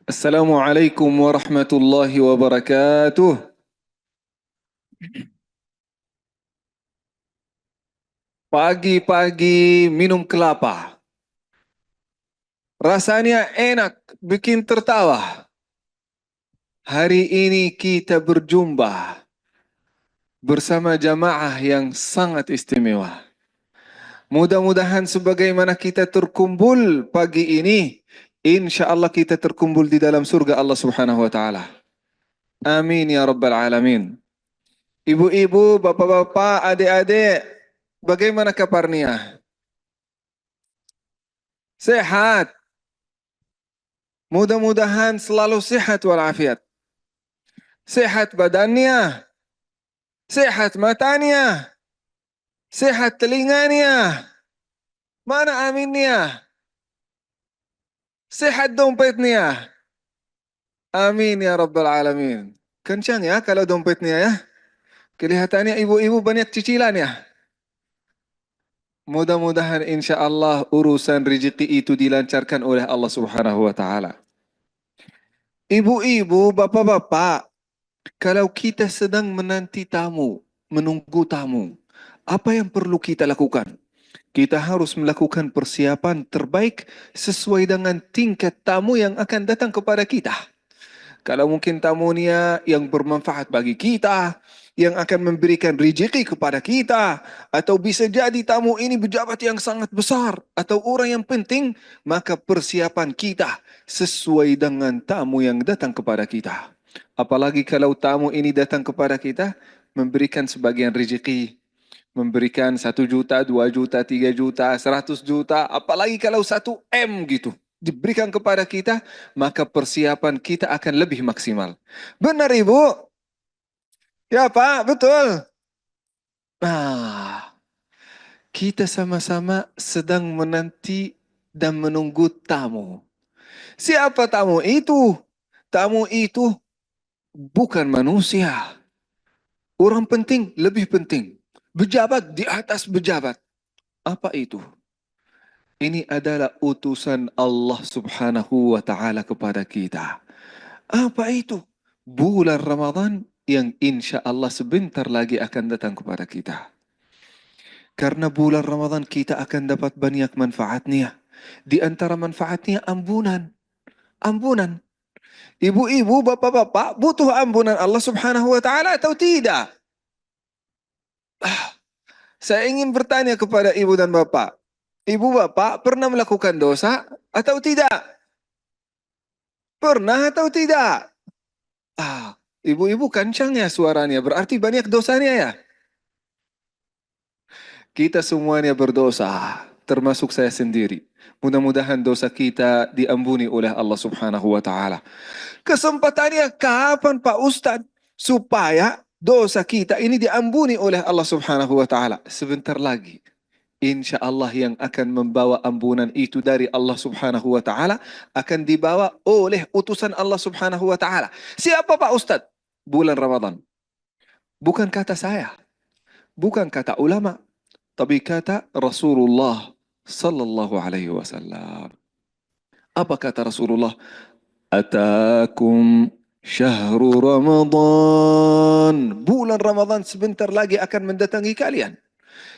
Assalamualaikum warahmatullahi wabarakatuh. Pagi-pagi minum kelapa. Rasanya enak, bikin tertawa. Hari ini kita berjumpa bersama jamaah yang sangat istimewa. Mudah-mudahan sebagaimana kita terkumpul pagi ini, insya Allah kita terkumpul di dalam surga Allah Subhanahu wa Ta'ala. Amin ya Rabbal Alamin. Ibu-ibu, bapak-bapak, adik-adik, bagaimana kabarnya? Sehat. Mudah-mudahan selalu sehat walafiat. Sehat badannya, sehat matanya, sehat telinganya. Mana aminnya? Sehat dompetnya. Amin ya Rabbal Alamin. Kencang ya kalau dompetnya ya. Kelihatannya ibu-ibu banyak cicilan ya. Mudah-mudahan insya Allah urusan rezeki itu dilancarkan oleh Allah Subhanahu wa Ta'ala. Ibu-ibu, bapak-bapak, kalau kita sedang menanti tamu, menunggu tamu, apa yang perlu kita lakukan? Kita harus melakukan persiapan terbaik sesuai dengan tingkat tamu yang akan datang kepada kita. Kalau mungkin tamunya yang bermanfaat bagi kita, yang akan memberikan rezeki kepada kita, atau bisa jadi tamu ini pejabat yang sangat besar, atau orang yang penting, maka persiapan kita sesuai dengan tamu yang datang kepada kita. Apalagi kalau tamu ini datang kepada kita, memberikan sebagian rezeki, memberikan 1 juta, 2 juta, 3 juta, 100 juta, apalagi kalau 1 M gitu diberikan kepada kita, maka persiapan kita akan lebih maksimal. Benar Ibu? Ya Pak, betul. Nah, kita sama-sama sedang menanti dan menunggu tamu. Siapa tamu itu? Tamu itu bukan manusia. Orang penting lebih penting. Pejabat di atas pejabat. Apa itu? Ini adalah utusan Allah Subhanahu wa Ta'ala kepada kita. Apa itu? Bulan Ramadan yang insya Allah sebentar lagi akan datang kepada kita. Karena bulan Ramadan kita akan dapat banyak manfaatnya. Di antara manfaatnya ampunan. Ampunan. Ibu-ibu, bapak-bapak butuh ampunan Allah Subhanahu wa Ta'ala atau tidak? Saya ingin bertanya kepada ibu dan bapak. Ibu bapak pernah melakukan dosa atau tidak? Pernah atau tidak? Ibu-ibu kencang ya suaranya, berarti banyak dosanya ya. Kita semuanya berdosa, termasuk saya sendiri. Mudah-mudahan dosa kita diampuni oleh Allah Subhanahu wa Ta'ala. Kesempatannya kapan Pak Ustadz supaya dosa kita ini diampuni oleh Allah Subhanahu wa Ta'ala? Sebentar lagi. Insya Allah yang akan membawa ampunan itu dari Allah Subhanahu wa Ta'ala akan dibawa oleh utusan Allah Subhanahu wa Ta'ala. Siapa Pak Ustadz? Bulan Ramadan. Bukan kata saya, bukan kata ulama, tapi kata Rasulullah sallallahu alaihi wasallam. Apa kata Rasulullah? Atakum syahru Ramadan. Bulan Ramadan sebentar lagi akan mendatangi kalian.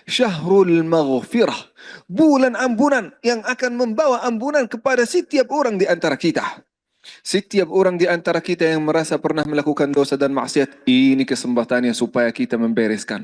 Syahrul maghfirah. Bulan ampunan yang akan membawa ampunan kepada setiap orang di antara kita. Setiap orang di antara kita yang merasa pernah melakukan dosa dan maksiat, ini kesempatannya supaya kita membereskan.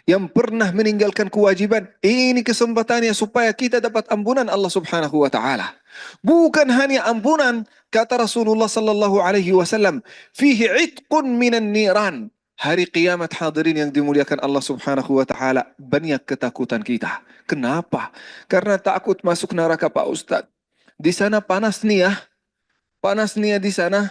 Yang pernah meninggalkan kewajiban, ini kesempatannya supaya kita dapat ampunan Allah Subhanahu wa Ta'ala. Bukan hanya ampunan, kata Rasulullah sallallahu alaihi wasallam, fihi itqun minan niran. Hari kiamat hadirin yang dimuliakan Allah Subhanahu wa Ta'ala, banyak ketakutan kita. Kenapa? Karena takut masuk neraka Pak Ustadz. Di sana panas nih ya. Panas nih ya di sana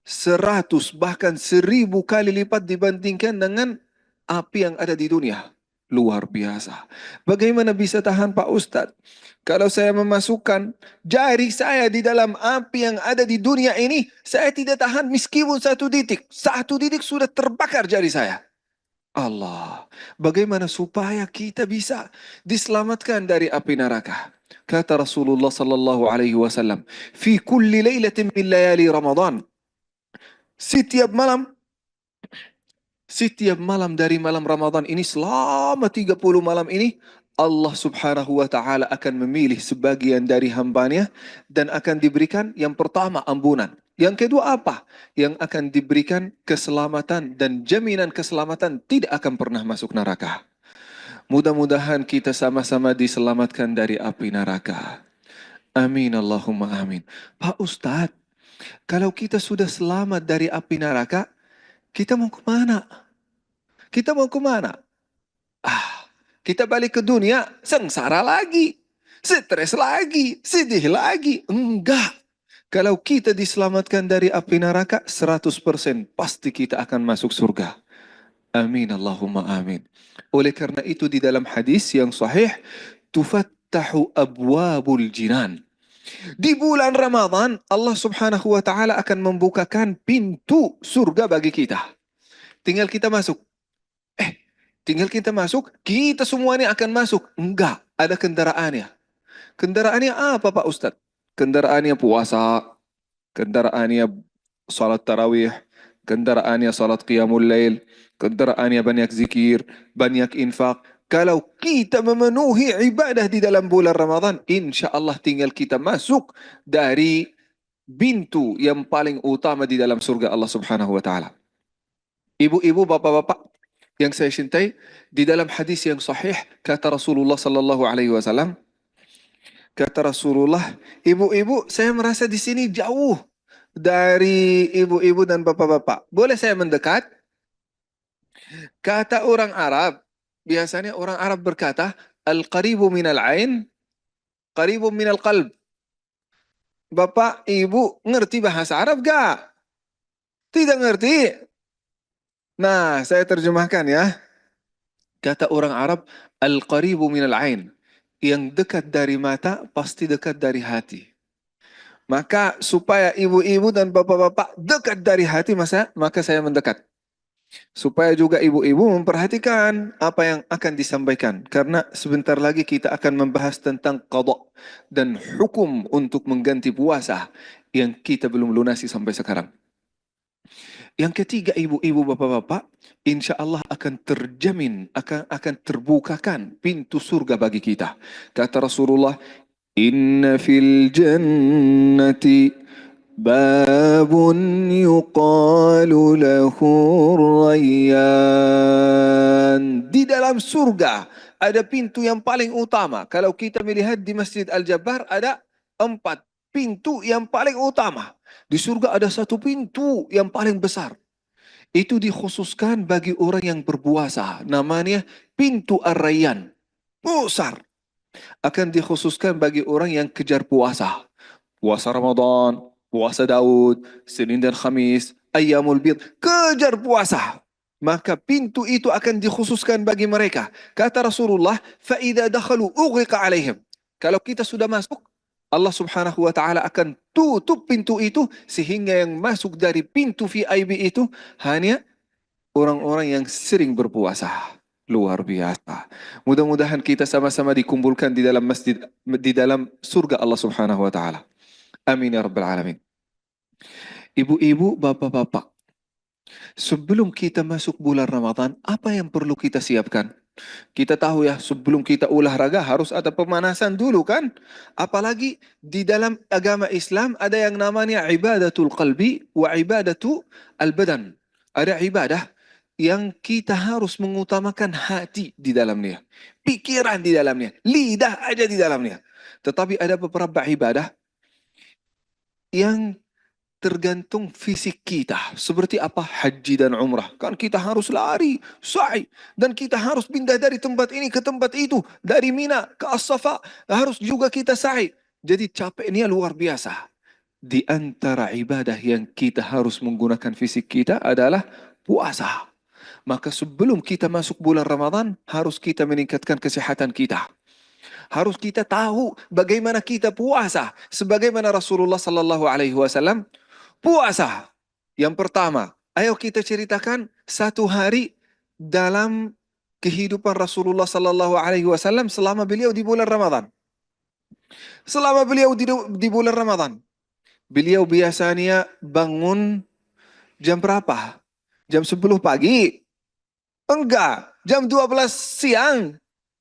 100 bahkan 1000 kali lipat dibandingkan dengan api yang ada di dunia. Luar biasa. Bagaimana bisa tahan Pak Ustadz? Kalau saya memasukkan jari saya di dalam api yang ada di dunia ini, saya tidak tahan meskipun 1 detik. 1 detik sudah terbakar jari saya. Allah, bagaimana supaya kita bisa diselamatkan dari api neraka? Kata Rasulullah sallallahu alaihi wasallam, "Fi kulli lailatin min layali Ramadan." Setiap malam, setiap malam dari malam Ramadan ini selama 30 malam ini Allah Subhanahu wa taala akan memilih sebagian dari hambanya dan akan diberikan yang pertama ampunan. Yang kedua apa? Yang akan diberikan keselamatan dan jaminan keselamatan tidak akan pernah masuk neraka. Mudah-mudahan kita sama-sama diselamatkan dari api neraka. Amin Allahumma amin. Pak Ustadz, kalau kita sudah selamat dari api neraka, kita mau kemana? Kita mau kemana? Kita balik ke dunia, sengsara lagi. Stres lagi, sedih lagi. Enggak. Kalau kita diselamatkan dari api neraka, 100% pasti kita akan masuk surga. Amin Allahumma amin. Oleh karena itu di dalam hadis yang sahih, tufattahu abwabul jinan. Di bulan Ramadan, Allah Subhanahu wa taala akan membukakan pintu surga bagi kita. Tinggal kita masuk. Tinggal kita masuk, kita semuanya akan masuk. Enggak, ada kendaraannya. Kendaraannya apa Pak Ustadz? Kendaraannya puasa, kendaraannya salat tarawih, kendaraannya salat qiyamul lail, kendaraannya banyak zikir, banyak infak. Kalau kita memenuhi ibadah di dalam bulan Ramadan, insya Allah tinggal kita masuk dari pintu yang paling utama di dalam surga Allah Subhanahu wa taala. Ibu-ibu, bapak-bapak yang saya cintai, di dalam hadis yang sahih kata Rasulullah sallallahu alaihi wasallam, kata Rasulullah, ibu-ibu, saya merasa di sini jauh dari ibu-ibu dan bapak-bapak. Boleh saya mendekat? Kata orang Arab, biasanya orang Arab berkata, al-qaribu minal ain, qaribu minal qalb. Bapak, ibu, ngerti bahasa Arab gak? Tidak ngerti? Nah, saya terjemahkan ya. Kata orang Arab, al-qaribu minal ain. Yang dekat dari mata, pasti dekat dari hati. Maka supaya ibu-ibu dan bapak-bapak dekat dari hati, maka saya mendekat. Supaya juga ibu-ibu memperhatikan apa yang akan disampaikan. Karena sebentar lagi kita akan membahas tentang qada dan hukum untuk mengganti puasa yang kita belum lunasi sampai sekarang. Yang ketiga, ibu-ibu, bapak-bapak, insya Allah akan terjamin, akan terbukakan pintu surga bagi kita. Kata Rasulullah, Inna fil jannati babun yuqalu lahu rayyan. Di dalam surga ada pintu yang paling utama. Kalau kita melihat di Masjid Al-Jabbar ada 4 pintu yang paling utama. Di surga ada 1 pintu yang paling besar. Itu dikhususkan bagi orang yang berpuasa. Namanya pintu Ar-Rayyan. Besar. Akan dikhususkan bagi orang yang kejar puasa. Puasa Ramadan, puasa Daud, Senin dan Khamis, Ayyamul Bid. Kejar puasa. Maka pintu itu akan dikhususkan bagi mereka. Kata Rasulullah, فَإِذَا دَخَلُوا أُغْرِقَ عَلَيْهِمْ. Kalau kita sudah masuk, Allah Subhanahu wa taala akan tutup pintu itu sehingga yang masuk dari pintu VIP itu hanya orang-orang yang sering berpuasa. Luar biasa. Mudah-mudahan kita sama-sama dikumpulkan di dalam masjid, di dalam surga Allah Subhanahu wa taala. Amin ya rabbal alamin. Ibu-ibu, bapak-bapak, sebelum kita masuk bulan Ramadan, apa yang perlu kita siapkan? Kita tahu ya, sebelum kita olahraga harus ada pemanasan dulu kan? Apalagi di dalam agama Islam ada yang namanya ibadatul qalbi wa ibadatu al-badan. Ada ibadah yang kita harus mengutamakan hati di dalamnya, pikiran di dalamnya, lidah aja di dalamnya. Tetapi ada beberapa ibadah yang tergantung fisik kita. Seperti apa? Haji dan umrah. Kan kita harus lari, sa'i. Dan kita harus pindah dari tempat ini ke tempat itu. Dari Mina ke As-Safa. Harus juga kita sa'i. Jadi capeknya luar biasa. Di antara ibadah yang kita harus menggunakan fisik kita adalah puasa. Maka sebelum kita masuk bulan Ramadan, harus kita meningkatkan kesehatan kita. Harus kita tahu bagaimana kita puasa. Sebagaimana Rasulullah sallallahu alaihi wasallam puasa. Yang pertama, ayo kita ceritakan 1 hari dalam kehidupan Rasulullah sallallahu alaihi wasallam selama beliau di bulan Ramadan. Selama beliau di bulan Ramadan, beliau biasanya bangun jam berapa? Jam 10 pagi? Enggak. Jam 12 siang?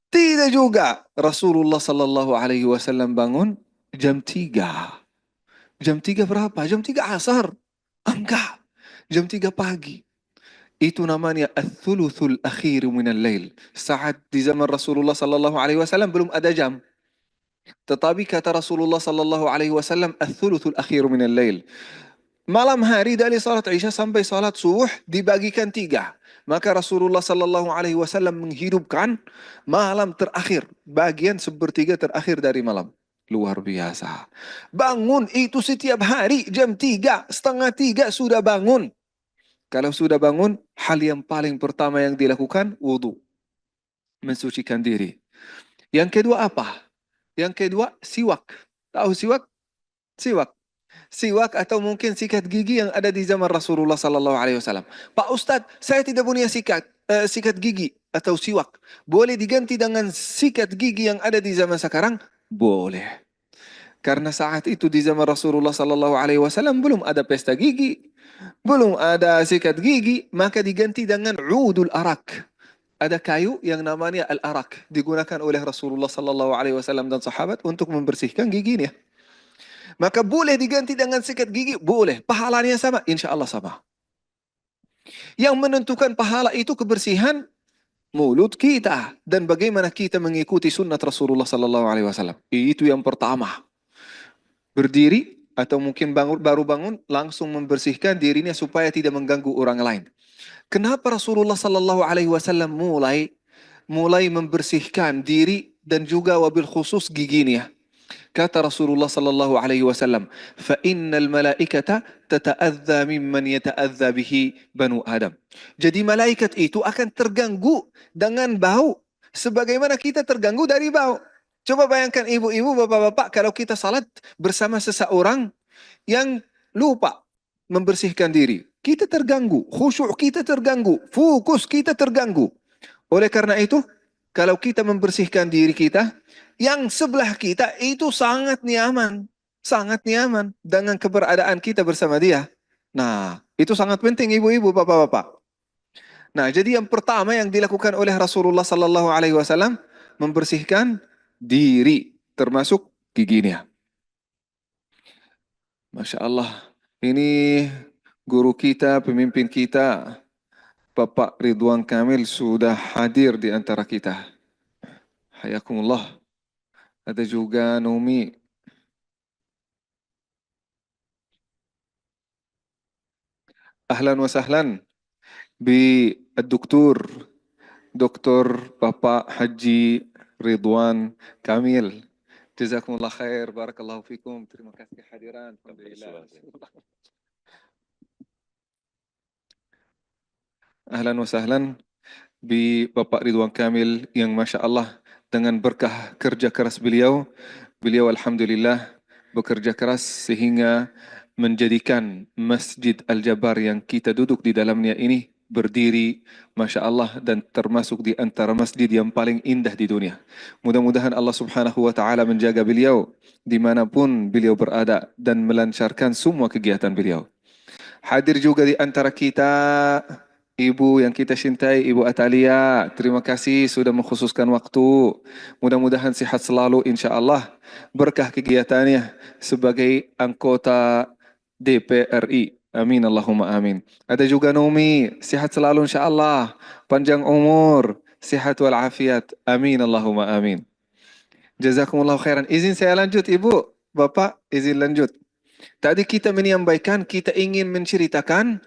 Tidak juga. Rasulullah sallallahu alaihi wasallam bangun jam 3. Jam 3 berapa? Jam 3 asar? Enggak. Jam 3 pagi. Itu namanya ats-tsulutsul akhir minal lail. Saat di zaman Rasulullah sallallahu alaihi wasallam belum ada jam. Tetapi kata Rasulullah sallallahu alaihi wasallam ats-tsulutsul akhir minal lail. Malam hari dari salat Isya sampai salat subuh dibagikan 3. Maka Rasulullah sallallahu alaihi wasallam menghidupkan malam terakhir, bagian sepertiga terakhir dari malam. Luar biasa. Bangun itu setiap hari jam 3, setengah 3 sudah bangun. Kalau sudah bangun, hal yang paling pertama yang dilakukan wudu. Mensucikan diri. Yang kedua apa? Yang kedua siwak. Tahu siwak? Siwak. Siwak atau mungkin sikat gigi yang ada di zaman Rasulullah sallallahu alaihi wasallam. Pak Ustadz, saya tidak punya sikat gigi atau siwak. Boleh diganti dengan sikat gigi yang ada di zaman sekarang? Boleh. Karena saat itu di zaman Rasulullah sallallahu alaihi wasallam belum ada pesta gigi, belum ada sikat gigi, maka diganti dengan udul arak. Ada kayu yang namanya al-arak, digunakan oleh Rasulullah sallallahu alaihi wasallam dan sahabat untuk membersihkan giginya. Maka boleh diganti dengan sikat gigi? Boleh. Pahalanya sama? Insya Allah sama. Yang menentukan pahala itu kebersihan mulut kita. Dan bagaimana kita mengikuti sunnah Rasulullah sallallahu alaihi wasallam. Itu yang pertama. Berdiri atau mungkin baru bangun langsung membersihkan dirinya supaya tidak mengganggu orang lain. Kenapa Rasulullah sallallahu alaihi wasallam mulai membersihkan diri dan juga wabil khusus giginya? Kata Rasulullah sallallahu alaihi wasallam, "Fa innal malaikata tata'adza mimman yata'adza bihi banu Adam." Jadi malaikat itu akan terganggu dengan bau sebagaimana kita terganggu dari bau. Coba bayangkan ibu-ibu, bapak-bapak, kalau kita salat bersama seseorang yang lupa membersihkan diri, kita terganggu, khusyuk kita terganggu, fokus kita terganggu. Oleh karena itu, kalau kita membersihkan diri kita, yang sebelah kita itu sangat nyaman dengan keberadaan kita bersama dia. Nah, itu sangat penting ibu-ibu, bapak-bapak. Nah, jadi yang pertama yang dilakukan oleh Rasulullah sallallahu alaihi wasallam membersihkan diri termasuk giginya. Masya Allah, ini guru kita, pemimpin kita, Bapak Ridwan Kamil sudah hadir di antara kita. Hayakumullah. Ada juga Numi. Ahlan wa sahlan بالدكتور دكتور Bapak Haji Ridwan Kamil. Jazakumullah khair, barakallahu fikum. Terima kasih kehadiran. Alhamdulillah. Ahlan wa sahlan Bapak Ridwan Kamil yang Masya Allah dengan berkah kerja keras beliau alhamdulillah bekerja keras sehingga menjadikan Masjid Al-Jabar yang kita duduk di dalamnya ini berdiri, Masya Allah, dan termasuk di antara masjid yang paling indah di dunia. Mudah-mudahan Allah Subhanahu wa Ta'ala menjaga beliau dimanapun beliau berada dan melancarkan semua kegiatan beliau. Hadir juga di antara kita Ibu yang kita cintai, Ibu Atalia. Terima kasih sudah mengkhususkan waktu. Mudah-mudahan sehat selalu insya Allah. Berkah kegiatannya sebagai anggota DPRI. Amin Allahumma amin. Ada juga Numi, sehat selalu insya Allah. Panjang umur, sehat walafiat. Amin Allahumma amin. Jazakumullah khairan. Izin saya lanjut Ibu, Bapak, izin lanjut. Tadi kita menyampaikan, kita ingin menceritakan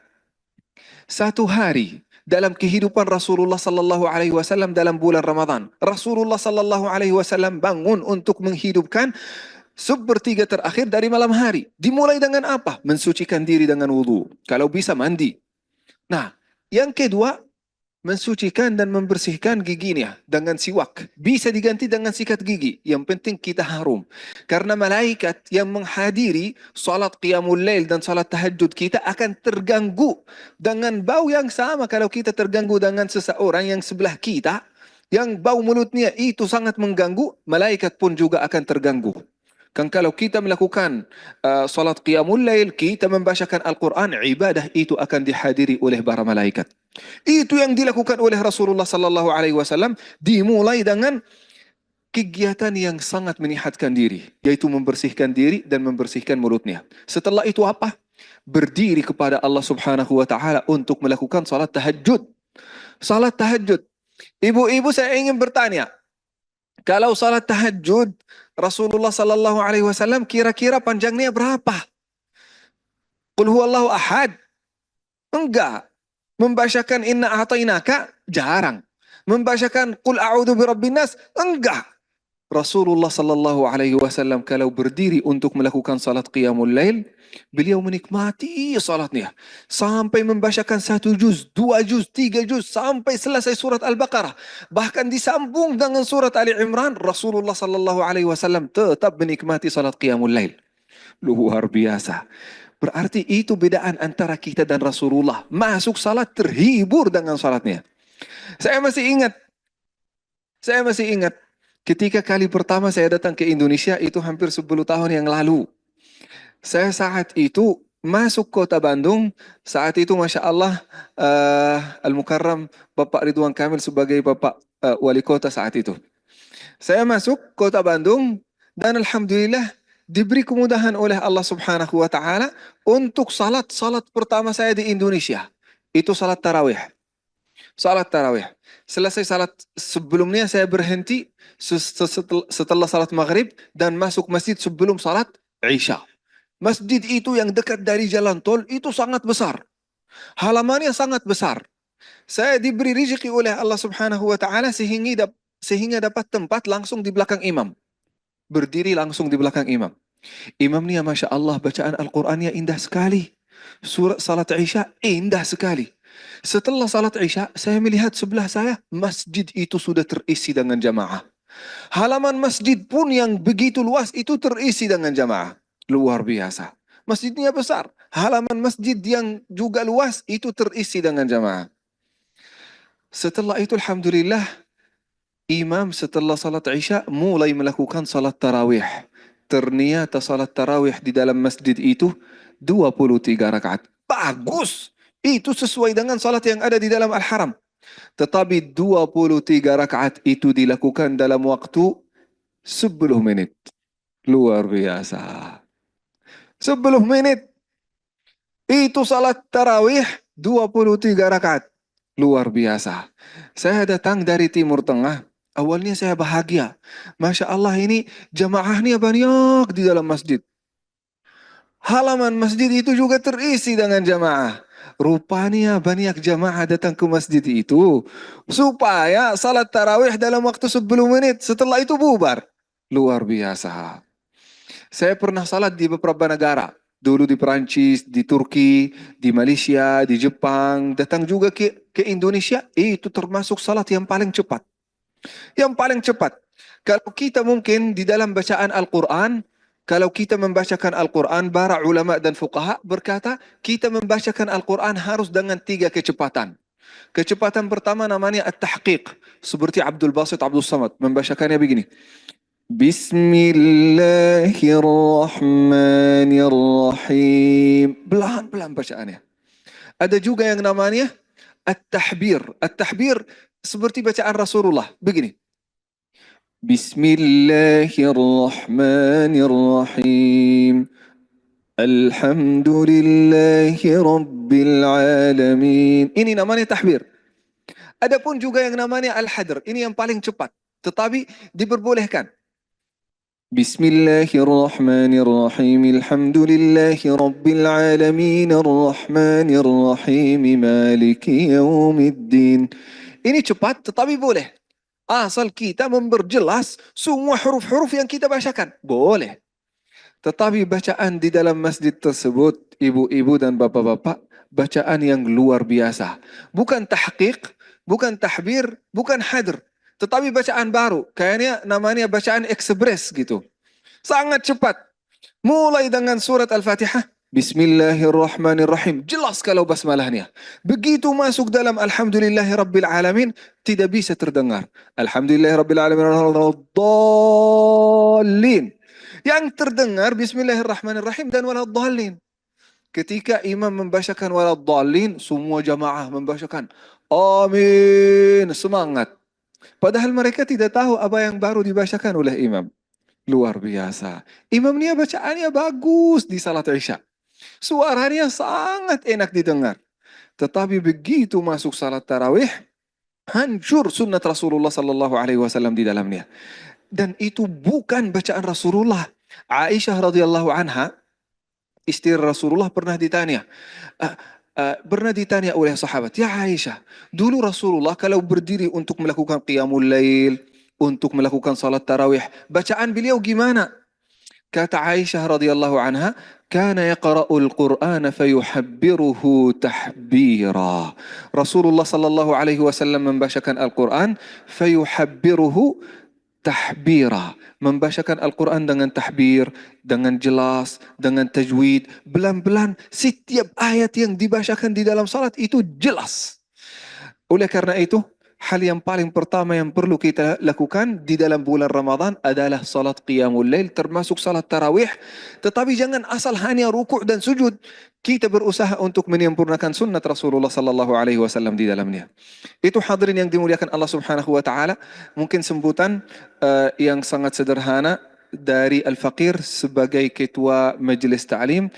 satu hari dalam kehidupan Rasulullah sallallahu alaihi wasallam dalam bulan Ramadan. Rasulullah sallallahu alaihi wasallam bangun untuk menghidupkan sepertiga terakhir dari malam hari. Dimulai dengan apa? Mensucikan diri dengan wudu. Kalau bisa mandi. Nah, yang kedua, mensucikan dan membersihkan giginya dengan siwak. Bisa diganti dengan sikat gigi. Yang penting kita harum. Karena malaikat yang menghadiri salat qiyamul lail dan salat tahajud kita akan terganggu dengan bau yang sama. Kalau kita terganggu dengan seseorang yang sebelah kita, yang bau mulutnya itu sangat mengganggu, malaikat pun juga akan terganggu. Kan kalau kita melakukan salat qiyamul lail, kita membacakan Al-Quran, ibadah itu akan dihadiri oleh para malaikat. Itu yang dilakukan oleh Rasulullah sallallahu alaihi wasallam, dimulai dengan kegiatan yang sangat menyehatkan diri, yaitu membersihkan diri dan membersihkan mulutnya. Setelah itu apa? Berdiri kepada Allah Subhanahu wa taala untuk melakukan salat tahajud. Salat tahajud. Ibu-ibu, saya ingin bertanya, kalau salat tahajud Rasulullah sallallahu alaihi wasallam kira-kira panjangnya berapa? Qul huwallahu ahad? Enggak. Membacakan inna a'tainaka jarang. Membacakan qul a'udzu birabbin nas enggak. Rasulullah sallallahu alaihi wasallam kalau berdiri untuk melakukan salat qiyamul lail, beliau menikmati salatnya sampai membacakan 1 juz, 2 juz, 3 juz sampai selesai surat Al-Baqarah. Bahkan disambung dengan surat Ali Imran, Rasulullah sallallahu alaihi wasallam tetap menikmati salat qiyamul lail. Luar biasa. Berarti itu bedaan antara kita dan Rasulullah. Masuk salat terhibur dengan salatnya. Saya masih ingat, saya masih ingat ketika kali pertama saya datang ke Indonesia itu hampir 10 tahun yang lalu. Saya saat itu masuk kota Bandung, saat itu Masya Allah Al-Mukarram Bapak Ridwan Kamil sebagai Bapak Wali Kota saat itu. Saya masuk kota Bandung dan Alhamdulillah diberi kemudahan oleh Allah Subhanahu wa taala untuk salat pertama saya di Indonesia. Itu salat tarawih. Salat tarawih. Selesai salat sebelumnya saya berhenti setelah salat maghrib dan masuk masjid sebelum salat Isya. Masjid itu yang dekat dari jalan tol itu sangat besar. Halamannya sangat besar. Saya diberi rezeki oleh Allah Subhanahu wa taala sehingga dapat tempat langsung di belakang imam. Berdiri langsung di belakang imam. Imamnya Masya Allah bacaan Al-Qurannya indah sekali. Surat salat Isya indah sekali. Setelah salat Isya, saya melihat sebelah saya, masjid itu sudah terisi dengan jamaah. Halaman masjid pun yang begitu luas itu terisi dengan jamaah. Luar biasa. Masjidnya besar. Halaman masjid yang juga luas itu terisi dengan jamaah. Setelah itu Alhamdulillah, imam setelah salat Isya mulai melakukan salat tarawih. Ternyata salat tarawih di dalam masjid itu 23 rakaat. Bagus. Itu sesuai dengan salat yang ada di dalam Al-Haram. Tetapi 23 rakaat itu dilakukan dalam waktu 10 menit. Luar biasa. 10 menit. Itu salat tarawih 23 rakaat. Luar biasa. Saya datang dari Timur Tengah. Awalnya saya bahagia. Masya Allah ini jamaahnya banyak di dalam masjid. Halaman masjid itu juga terisi dengan jamaah. Rupanya banyak jamaah datang ke masjid itu supaya salat tarawih dalam waktu 10 menit. Setelah itu bubar. Luar biasa. Saya pernah salat di beberapa negara. Dulu di Perancis, di Turki, di Malaysia, di Jepang. Datang juga ke Indonesia. Itu termasuk salat yang paling cepat. Yang paling cepat. Kalau kita mungkin di dalam bacaan Al-Quran, kalau kita membacakan Al-Quran, para ulama dan fuqaha berkata, kita membacakan Al-Quran harus dengan 3 kecepatan. Kecepatan pertama namanya At-Tahqiq. Seperti Abdul Basit Abdul Samad membacakannya begini. Bismillahirrahmanirrahim. Pelan-pelan bacaannya. Ada juga yang namanya At-Tahbir. At-Tahbir seperti bacaan Rasulullah. Begini. Bismillahirrahmanirrahim. Alhamdulillahi Rabbil Alamin. Ini namanya tahbir. Adapun juga yang namanya al-hadr. Ini yang paling cepat. Tetapi diperbolehkan. Bismillahirrahmanirrahim. Alhamdulillahi Rabbil Alamin. Ar-Rahmanirrahim. Maliki yaumiddin. Ini cepat tetapi boleh. Asal kita memperjelas semua huruf-huruf yang kita bacakan. Boleh. Tetapi bacaan di dalam masjid tersebut, ibu-ibu dan bapak-bapak, bacaan yang luar biasa. Bukan tahqiq, bukan tahbir, bukan hadr, tetapi bacaan baru. Kayaknya namanya bacaan ekspres gitu. Sangat cepat. Mulai dengan surat Al-Fatihah. Bismillahirrahmanirrahim. Jelas kalau basmalahnya. Begitu masuk dalam Alhamdulillahi Rabbil Alamin, tidak bisa terdengar. Alhamdulillahi Rabbil Alamin. Yang terdengar Bismillahirrahmanirrahim dan waladdallin. Ketika imam membacakan waladdallin, semua jamaah membacakan amin, semangat. Padahal mereka tidak tahu apa yang baru dibacakan oleh imam. Luar biasa. Imamnya bacaannya bagus di salat Isya. Suaranya sangat enak didengar. Tetapi begitu masuk salat tarawih, hancur sunnat Rasulullah sallallahu alaihi wasallam di dalamnya. Dan itu bukan bacaan Rasulullah. Aisyah radhiyallahu anha, istri Rasulullah pernah ditanya oleh sahabat, "Ya Aisyah, dulu Rasulullah kalau berdiri untuk melakukan qiyamul lail, untuk melakukan salat tarawih, bacaan beliau gimana?" Kata Aisyah radhiyallahu anha, "Kana yaqra'ul Qur'ana fayuhabbiruhu tahbira." Rasulullah sallallahu alaihi wasallam membacakan Al-Qur'an, fayuhabbiruhu tahbira, membacakan Al-Quran dengan tahbir, dengan jelas, dengan tajwid, belan-belan setiap ayat yang dibacakan di dalam salat itu jelas. Oleh karena itu, hal yang paling pertama yang perlu kita lakukan di dalam bulan Ramadan adalah salat qiyamul lail, termasuk salat tarawih. Tetapi jangan asal hanya rukuk dan sujud. Kita berusaha untuk menyempurnakan sunnat Rasulullah sallallahu alaihi wasallam di dalamnya. Itu hadirin yang dimuliakan Allah Subhanahu wa taala, mungkin sebutan yang sangat sederhana dari Al-Faqir sebagai ketua majelis ta'lim.